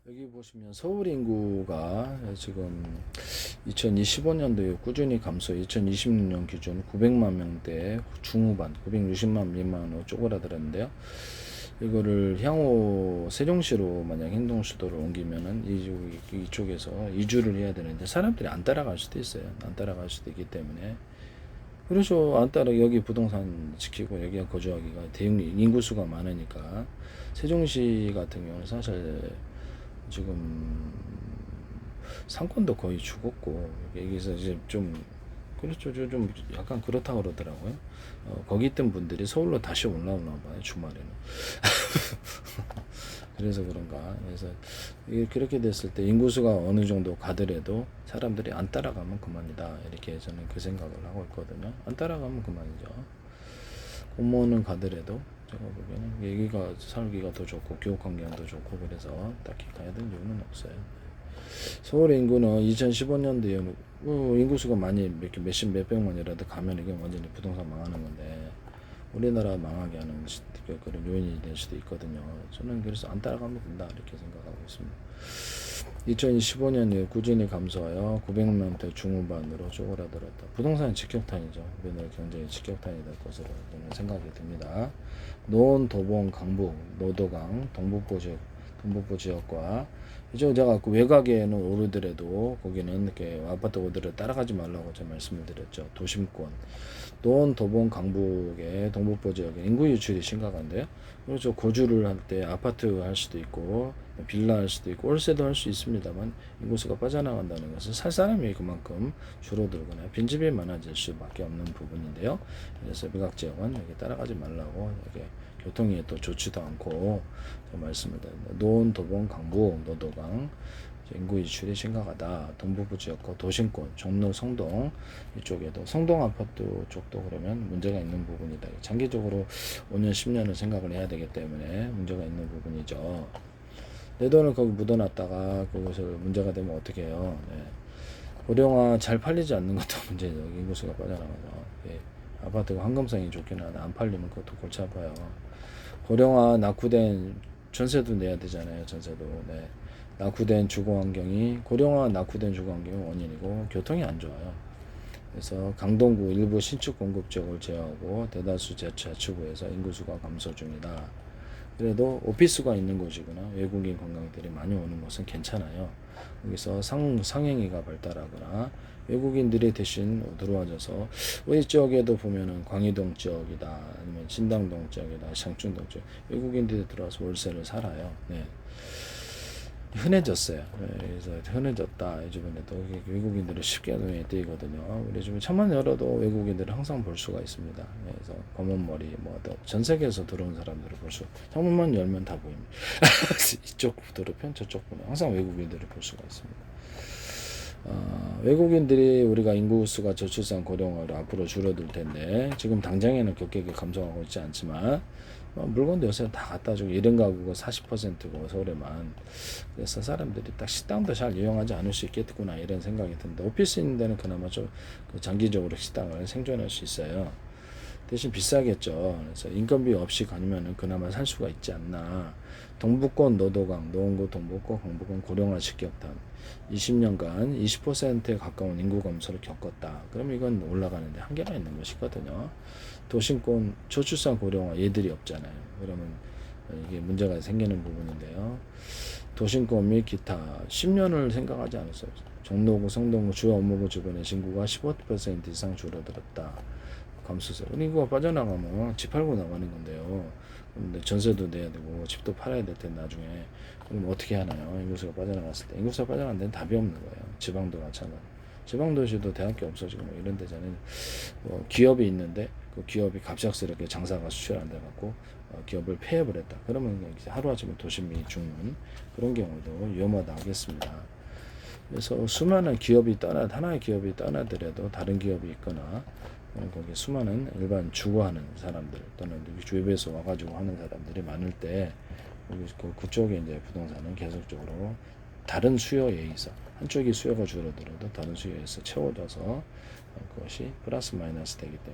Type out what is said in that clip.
여기 보시면 서울 인구가 지금 2025년도에 꾸준히 감소, 2026년 기준 900만 명대 중후반, 960만 미만으로 쪼그라들었는데요. 이거를 향후 세종시로 만약 행동수도를 옮기면은 이쪽에서 이주를 해야 되는데 사람들이 안 따라갈 수도 있어요. 안 따라갈 수도 있기 때문에. 그래서 안 따라 여기 부동산 지키고 여기가 거주하기가 대형 인구수가 많으니까 세종시 같은 경우는 사실 지금 상권도 거의 죽었고 여기서 이제 좀 그렇죠. 좀 약간 그렇다 그러더라고요. 거기 있던 분들이 서울로 다시 올라오나 봐요, 주말에는. 그래서 그런가. 그래서 그렇게 됐을 때 인구수가 어느 정도 가더라도 사람들이 안 따라가면 그만이다. 이렇게 저는 그 생각을 하고 있거든요. 안 따라가면 그만이죠. 공무원은 가더라도 제가 보기에는 여기가 살기가 더 좋고 교육 환경도 좋고 그래서 딱히 가야 될 이유는 없어요. 서울 인구는 2015년도에 인구수가 많이 몇백만이라도 가면 이게 완전히 부동산 망하는 건데 우리나라 망하게 하는 그런 요인이 될 수도 있거든요. 저는 그래서 안 따라가면 된다 이렇게 생각하고 있습니다. 2015년에 꾸준히 감소하여 900만대 중후반으로 쪼그라들었다. 부동산은 직격탄이죠. 우리나라 경제의 직격탄이 될 것으로 저는 생각이 듭니다. 노원, 도봉, 강북, 노도강, 동북부 지역과 이제 제가 그 외곽에는 오르더라도 거기는 이렇게 아파트 오더라도 따라가지 말라고 제가 말씀을 드렸죠. 도심권, 노원, 도봉, 강북의 동북부 지역에 인구 유출이 심각한데요. 그래서 거주를 할 때 아파트 할 수도 있고 빌라 할 수도 있고 월세도 할 수 있습니다만 인구수가 빠져나간다는 것은 살 사람이 그만큼 줄어들거나 빈집이 많아질 수밖에 없는 부분인데요. 그래서 외곽 지역은 여기 따라가지 말라고 이렇게 교통이 또 좋지도 않고 말씀을 드립니다. 노원, 도봉, 강북, 노도강 인구 이출이 심각하다. 동북부 지역과 도심권, 종로, 성동 이쪽에도 성동 아파트 쪽도 그러면 문제가 있는 부분이다. 장기적으로 5년, 10년을 생각을 해야 되기 때문에 문제가 있는 부분이죠. 내 돈을 거기 묻어놨다가 그것을 문제가 되면 어떻게 해요? 네. 고령화 잘 팔리지 않는 것도 문제죠. 인구수가 빠져나가죠. 예. 아파트가 황금성이 좋긴 한데 안 팔리면 그것도 골치 아파요. 고령화 낙후된 전세도 내야 되잖아요. 전세도. 네. 낙후된 주거 환경이 고령화 낙후된 주거 환경이 원인이고 교통이 안 좋아요. 그래서 강동구 일부 신축 공급 지역을 제외하고 대다수 자치구에서 인구수가 감소 중이다. 그래도 오피스가 있는 곳이거나 외국인 관광들이 많이 오는 곳은 괜찮아요. 여기서 상행위가 발달하거나 외국인들이 대신 들어와줘서 우리 지역에도 보면은 광희동 지역이다 아니면 신당동 지역이다 상충동 지역 외국인들이 들어와서 월세를 살아요. 네. 흔해졌어요. 그래서 흔해졌다. 이 주변에도 외국인들이 쉽게 눈에 띄거든요. 우리 주변 창문 열어도 외국인들을 항상 볼 수가 있습니다. 그래서 검은 머리, 전 세계에서 들어온 사람들을 볼 수. 창문만 열면 다 보입니다. 이쪽 도로편, 저쪽 보면 항상 외국인들을 볼 수가 있습니다. 외국인들이 우리가 인구수가 저출산 고령화로 앞으로 줄어들 텐데 지금 당장에는 급격히 감소하고 있지 않지만 물건도 요새 다 갖다 주고 1인 가구가 40%고 서울에만 그래서 사람들이 딱 식당도 잘 이용하지 않을 수 있겠구나 이런 생각이 드는데 오피스 있는 데는 그나마 좀 장기적으로 식당을 생존할 수 있어요. 대신 비싸겠죠. 그래서 인건비 없이 가면은 그나마 살 수가 있지 않나. 동북권 노도강, 노원구 동북권 강북은 고령화 직격탄. 20년간 20%에 가까운 인구 감소를 겪었다. 그럼 이건 올라가는데 한계가 있는 것이거든요. 도심권 저출산 고령화 얘들이 없잖아요. 그러면 이게 문제가 생기는 부분인데요. 도심권 및 기타 10년을 생각하지 않았어요. 종로구, 성동구, 주요 업무구 주변의 인구가 15% 이상 줄어들었다. 감수세. 인구가 빠져나가면 집 팔고 나가는 건데요. 근데 전세도 내야 되고 집도 팔아야 될 텐데 나중에 그럼 어떻게 하나요? 인구수가 빠져나갔을 때 인구수가 빠져나간 데는 답이 없는 거예요. 지방도 마찬가지. 지방 도시도 대학교 없어지고 이런 데잖아요. 기업이 있는데 그 기업이 갑작스럽게 장사가 수출 안 돼갖고 기업을 폐업을 했다. 그러면 하루아침에 도심이 죽는 그런 경우도 위험하다 하겠습니다. 그래서 수많은 기업이 하나의 기업이 떠나더라도 다른 기업이 있거나 거기 수많은 일반 주거하는 사람들 또는 주위에서 와가지고 하는 사람들이 많을 때 그쪽에 이제 부동산은 계속적으로 다른 수요에 의해서 한쪽이 수요가 줄어들어도 다른 수요에 의해서 채워져서 그것이 플러스 마이너스 되기 때문에